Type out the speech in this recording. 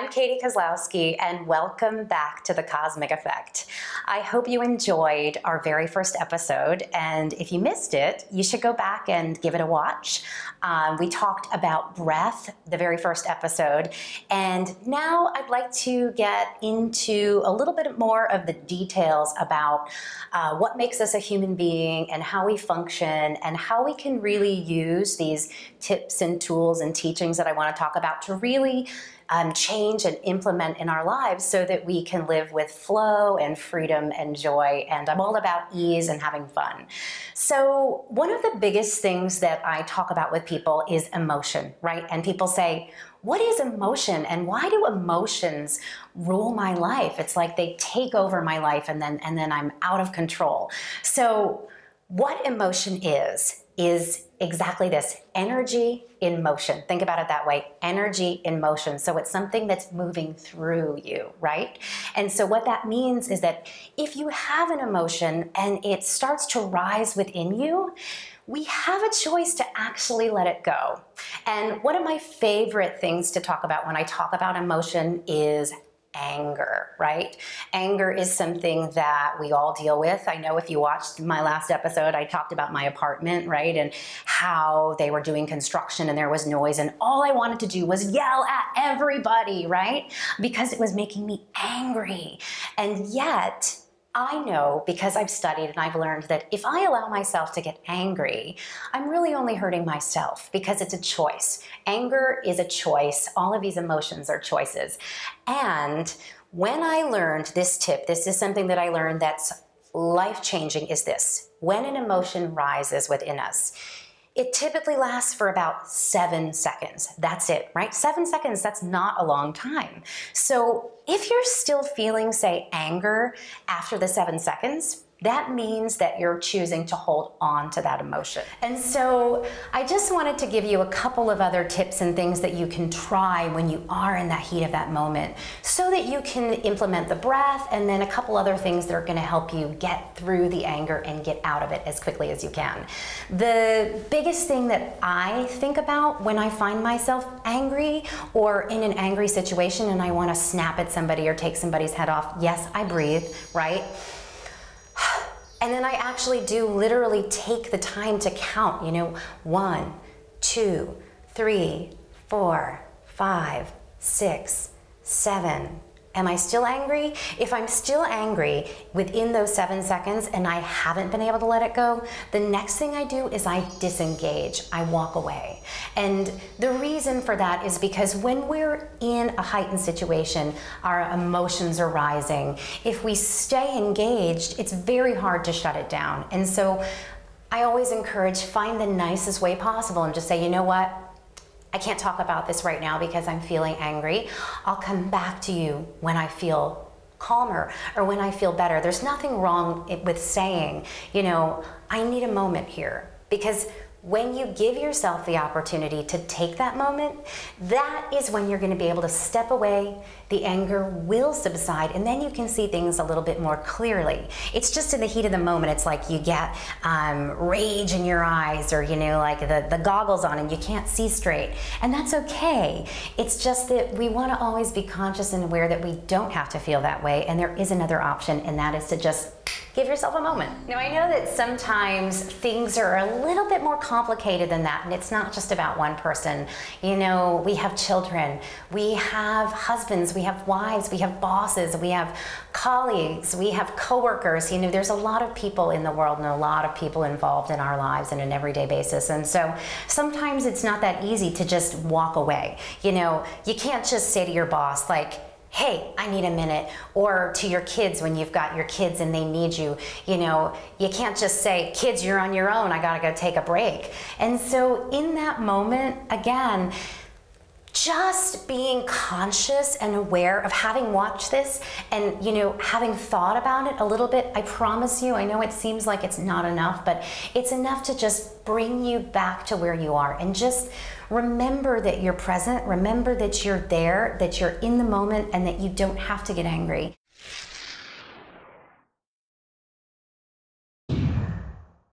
I'm Katie Kozlowski, and welcome back to the Cosmic Effect. I hope you enjoyed our very first episode, and if you missed it, you should go back and give it a watch. We talked about breath, the very first episode, and now I'd like to get into a little bit more of the details about what makes us a human being and how we function and how we can really use these tips and tools and teachings that I want to talk about to really change and implement in our lives so that we can live with flow and freedom and joy. And I'm all about ease and having fun. So one of the biggest things that I talk about with people is emotion, right? And people say, what is emotion and why do emotions rule my life? It's like they take over my life and then I'm out of control. So what emotion is exactly this: energy in motion. Think about it that way, energy in motion. So it's something that's moving through you, right? And so what that means is that if you have an emotion and it starts to rise within you, we have a choice to actually let it go. And one of my favorite things to talk about when I talk about emotion is anger, right? Anger is something that we all deal with. I know if you watched my last episode, I talked about my apartment, right? And how they were doing construction and there was noise and all I wanted to do was yell at everybody, right? Because it was making me angry. And yet, I know, because I've studied and I've learned that if I allow myself to get angry, I'm really only hurting myself because it's a choice. Anger is a choice. All of these emotions are choices. And when I learned this tip, this is something that I learned that's life-changing, is this: when an emotion rises within us, it typically lasts for about 7 seconds. That's it, right? 7 seconds, that's not a long time. So if you're still feeling, say, anger after the 7 seconds, that means that you're choosing to hold on to that emotion. And so I just wanted to give you a couple of other tips and things that you can try when you are in that heat of that moment so that you can implement the breath and then a couple other things that are going to help you get through the anger and get out of it as quickly as you can. The biggest thing that I think about when I find myself angry or in an angry situation and I want to snap at somebody or take somebody's head off, yes, I breathe, right? And then I actually do literally take the time to count, 1, 2, 3, 4, 5, 6, 7. Am I still angry? If I'm still angry within those 7 seconds and I haven't been able to let it go, the next thing I do is I disengage, I walk away. And the reason for that is because when we're in a heightened situation, our emotions are rising. If we stay engaged, it's very hard to shut it down. And so I always encourage, find the nicest way possible and just say, you know what? I can't talk about this right now because I'm feeling angry. I'll come back to you when I feel calmer or when I feel better. There's nothing wrong with saying, I need a moment here, because when you give yourself the opportunity to take that moment, that is when you're going to be able to step away, the anger will subside, and then you can see things a little bit more clearly. It's just in the heat of the moment, it's like you get rage in your eyes or, like the goggles on and you can't see straight. And that's okay. It's just that we want to always be conscious and aware that we don't have to feel that way, and there is another option, and that is to just give yourself a moment. Now, I know that sometimes things are a little bit more complicated than that, and it's not just about one person. We have children, we have husbands, we have wives, we have bosses, we have colleagues, we have coworkers. There's a lot of people in the world and a lot of people involved in our lives on an everyday basis. And so sometimes it's not that easy to just walk away. You can't just say to your boss, like, hey, I need a minute, or to your kids when you've got your kids and they need you. You can't just say, kids, you're on your own, I gotta go take a break. And so in that moment, again, just being conscious and aware of having watched this and, having thought about it a little bit, I promise you, I know it seems like it's not enough, but it's enough to just bring you back to where you are and just remember that you're present, remember that you're there, that you're in the moment, and that you don't have to get angry.